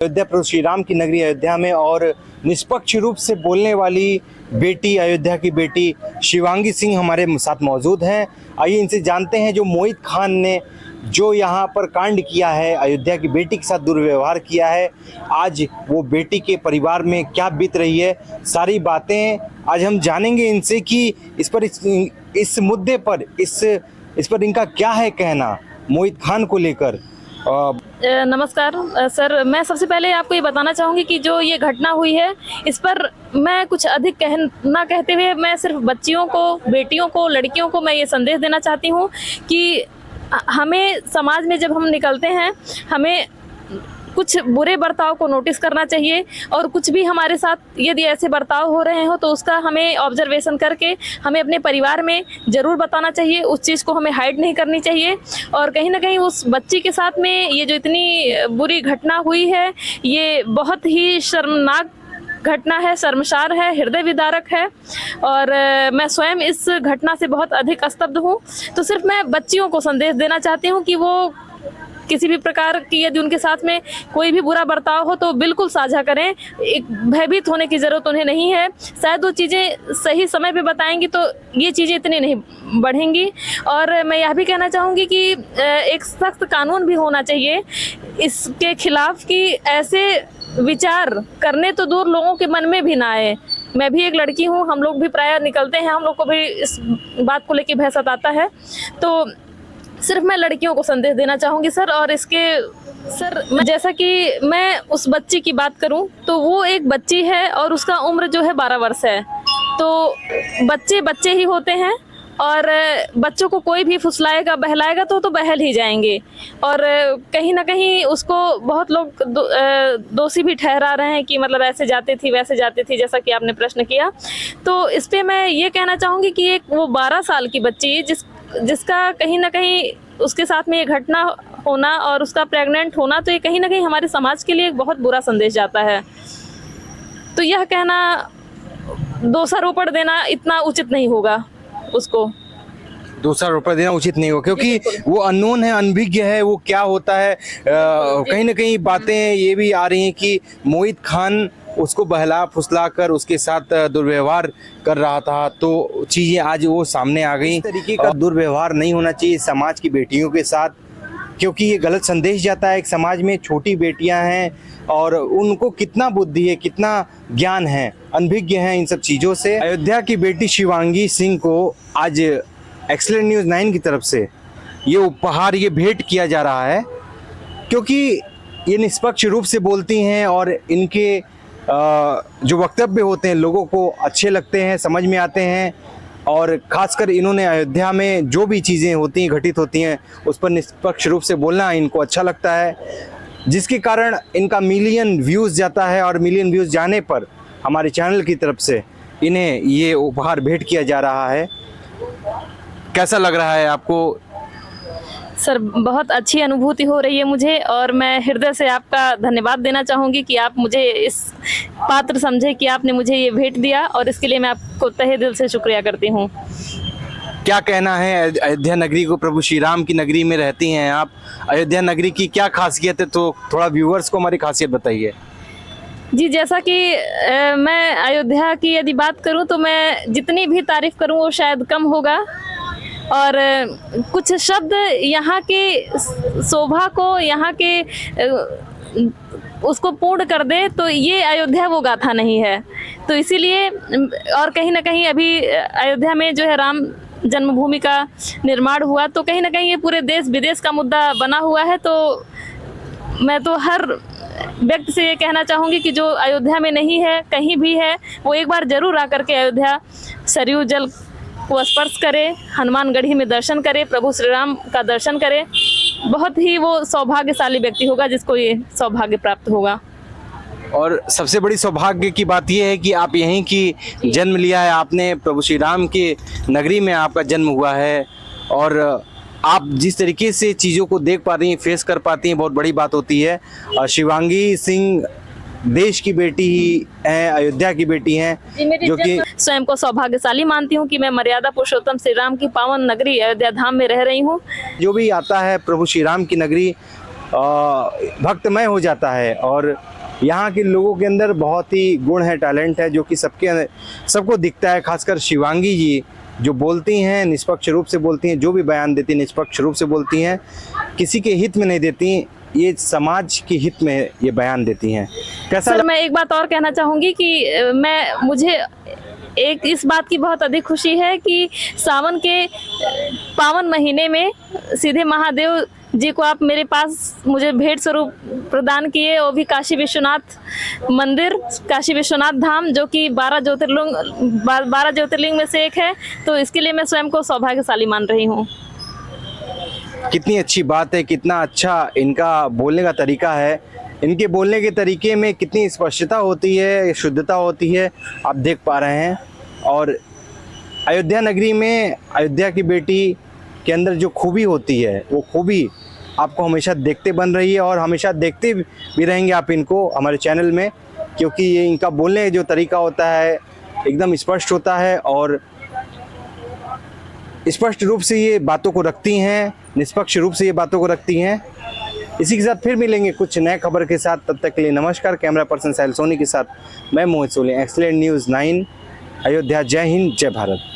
अयोध्या प्रभु श्री राम की नगरी अयोध्या में और निष्पक्ष रूप से बोलने वाली बेटी, अयोध्या की बेटी शिवांगी सिंह हमारे साथ मौजूद हैं। आइए इनसे जानते हैं जो मोहित खान ने जो यहाँ पर कांड किया है, अयोध्या की बेटी के साथ दुर्व्यवहार किया है, आज वो बेटी के परिवार में क्या बीत रही है, सारी बातें आज हम जानेंगे इनसे कि इस मुद्दे पर इस पर इनका क्या है कहना मोहित खान को लेकर। नमस्कार सर, मैं सबसे पहले आपको ये बताना चाहूँगी कि जो ये घटना हुई है इस पर मैं कुछ अधिक ना कहते हुए मैं सिर्फ बच्चियों को, बेटियों को, लड़कियों को मैं ये संदेश देना चाहती हूँ कि हमें समाज में जब हम निकलते हैं हमें कुछ बुरे बर्ताव को नोटिस करना चाहिए और कुछ भी हमारे साथ यदि ऐसे बर्ताव हो रहे हो तो उसका हमें ऑब्जर्वेशन करके हमें अपने परिवार में ज़रूर बताना चाहिए। उस चीज़ को हमें हाइड नहीं करनी चाहिए। और कहीं ना कहीं उस बच्ची के साथ में ये जो इतनी बुरी घटना हुई है ये बहुत ही शर्मनाक घटना है, शर्मसार है, हृदय विदारक है और मैं स्वयं इस घटना से बहुत अधिक स्तब्ध हूँ। तो सिर्फ मैं बच्चियों को संदेश देना चाहती हूँ कि वो किसी भी प्रकार की यदि उनके साथ में कोई भी बुरा बर्ताव हो तो बिल्कुल साझा करें। एक भयभीत होने की ज़रूरत उन्हें नहीं है। शायद वो चीज़ें सही समय पे बताएंगी तो ये चीज़ें इतनी नहीं बढ़ेंगी। और मैं यह भी कहना चाहूँगी कि एक सख्त कानून भी होना चाहिए इसके खिलाफ कि ऐसे विचार करने तो दूर लोगों के मन में भी ना आए। मैं भी एक लड़की हूँ, हम लोग भी प्रायः निकलते हैं, हम लोग को भी इस बात को लेकर भय सताता है। तो सिर्फ मैं लड़कियों को संदेश देना चाहूँगी सर। और इसके सर जैसा कि मैं उस बच्ची की बात करूँ तो वो एक बच्ची है और उसका उम्र जो है 12 वर्ष है। तो बच्चे बच्चे ही होते हैं और बच्चों को कोई भी फुसलाएगा, बहलाएगा तो बहल ही जाएंगे। और कहीं ना कहीं उसको बहुत लोग दोषी भी ठहरा रहे हैं कि मतलब ऐसे जाती थी, वैसे जाती थी, जैसा कि आपने प्रश्न किया। तो इस पे मैं ये कहना चाहूँगी कि एक वो 12 साल की बच्ची जिसका कहीं ना कहीं उसके साथ में ये घटना होना और उसका प्रेग्नेंट होना, तो ये कहीं ना कहीं हमारे समाज के लिए एक बहुत बुरा संदेश जाता है। तो यह कहना, दोषारोपण देना इतना उचित नहीं होगा, उसको दोषारोपण देना उचित नहीं हो क्योंकि वो अननोन है, अनभिज्ञ है, वो क्या होता है। कहीं ना कहीं बातें ये भी आ रही हैं कि मोहित खान उसको बहला फुसला कर उसके साथ दुर्व्यवहार कर रहा था, तो चीज़ें आज वो सामने आ गई। इस तरीके का दुर्व्यवहार नहीं होना चाहिए समाज की बेटियों के साथ, क्योंकि ये गलत संदेश जाता है। एक समाज में छोटी बेटियां हैं और उनको कितना बुद्धि है, कितना ज्ञान है, अनभिज्ञ हैं इन सब चीज़ों से। अयोध्या की बेटी शिवांगी सिंह को आज एक्सीलेंट न्यूज़ 9 की तरफ से ये उपहार, ये भेंट किया जा रहा है क्योंकि ये निष्पक्ष रूप से बोलती हैं और इनके जो वक्तव्य होते हैं लोगों को अच्छे लगते हैं, समझ में आते हैं। और ख़ासकर इन्होंने अयोध्या में जो भी चीज़ें होती हैं, घटित होती हैं, उस पर निष्पक्ष रूप से बोलना इनको अच्छा लगता है, जिसके कारण इनका मिलियन व्यूज़ जाता है। और मिलियन व्यूज़ जाने पर हमारे चैनल की तरफ से इन्हें ये उपहार भेंट किया जा रहा है। कैसा लग रहा है आपको? सर बहुत अच्छी अनुभूति हो रही है मुझे और मैं हृदय से आपका धन्यवाद देना चाहूँगी कि आप मुझे इस पात्र समझे कि आपने मुझे ये भेंट दिया, और इसके लिए मैं आपको तहे दिल से शुक्रिया करती हूँ। क्या कहना है अयोध्या नगरी को? प्रभु श्री राम की नगरी में रहती हैं आप, अयोध्या नगरी की क्या खासियत है, तो थोड़ा व्यूअर्स को हमारी खासियत बताइए। जी, जैसा कि मैं अयोध्या की यदि बात करूं तो मैं जितनी भी तारीफ करूं वो शायद कम होगा। और कुछ शब्द यहाँ के शोभा को, यहाँ के उसको पूर्ण कर दे तो ये अयोध्या वो गाथा नहीं है। तो इसीलिए और कहीं ना कहीं अभी अयोध्या में जो है राम जन्मभूमि का निर्माण हुआ, तो कहीं ना कहीं ये पूरे देश विदेश का मुद्दा बना हुआ है। तो मैं तो हर व्यक्ति से ये कहना चाहूँगी कि जो अयोध्या में नहीं है, कहीं भी है, वो एक बार जरूर आकर के अयोध्या सरयू जल को स्पर्श करे, हनुमानगढ़ी में दर्शन करे, प्रभु श्री राम का दर्शन करे। बहुत ही वो सौभाग्यशाली व्यक्ति होगा जिसको ये सौभाग्य प्राप्त होगा। और सबसे बड़ी सौभाग्य की बात यह है कि आप यहीं की जन्म लिया है आपने, प्रभु श्री राम की नगरी में आपका जन्म हुआ है। और आप जिस तरीके से चीज़ों को देख पा रही हैं, फेस कर पाती हैं, बहुत बड़ी बात होती है। और शिवांगी सिंह देश की बेटी ही हैं, अयोध्या की बेटी हैं, जो कि स्वयं को सौभाग्यशाली मानती हूँ कि मैं मर्यादा पुरुषोत्तम श्री राम की पावन नगरी अयोध्या धाम में रह रही हूँ। जो भी आता है प्रभु श्री राम की नगरी भक्तमय हो जाता है। और यहाँ के लोगों के अंदर बहुत ही गुण है, टैलेंट है, जो कि सबको दिखता है। खासकर शिवांगी जी जो बोलती हैं, निष्पक्ष रूप से बोलती हैं, जो भी बयान देती हैं निष्पक्ष रूप से बोलती हैं, किसी के हित में नहीं देती, ये समाज के हित में ये बयान देती हैं। कैसा सर मैं एक बात और कहना चाहूँगी कि मुझे एक इस बात की बहुत अधिक खुशी है कि सावन के पावन महीने में सीधे महादेव जी को आप मेरे पास मुझे भेंट स्वरूप प्रदान किए, वो भी काशी विश्वनाथ मंदिर, काशी विश्वनाथ धाम, जो कि 12 ज्योतिर्लिंग में से एक है। तो इसके लिए मैं स्वयं को सौभाग्यशाली मान रही हूँ। कितनी अच्छी बात है, कितना अच्छा इनका बोलने का तरीका है। इनके बोलने के तरीके में कितनी स्पष्टता होती है, शुद्धता होती है, आप देख पा रहे हैं। और अयोध्या नगरी में अयोध्या की बेटी के अंदर जो खूबी होती है, वो खूबी आपको हमेशा देखते बन रही है और हमेशा देखते भी रहेंगे आप इनको हमारे चैनल में, क्योंकि ये इनका बोलने का जो तरीका होता है एकदम स्पष्ट होता है और स्पष्ट रूप से ये बातों को रखती हैं, निष्पक्ष रूप से ये बातों को रखती हैं। इसी के साथ फिर मिलेंगे कुछ नए खबर के साथ, तब तक के लिए नमस्कार। कैमरा पर्सन साहिल सोनी के साथ मैं मोहित सोली, एक्सीलेंट न्यूज़ 9 अयोध्या। जय हिंद, जय भारत।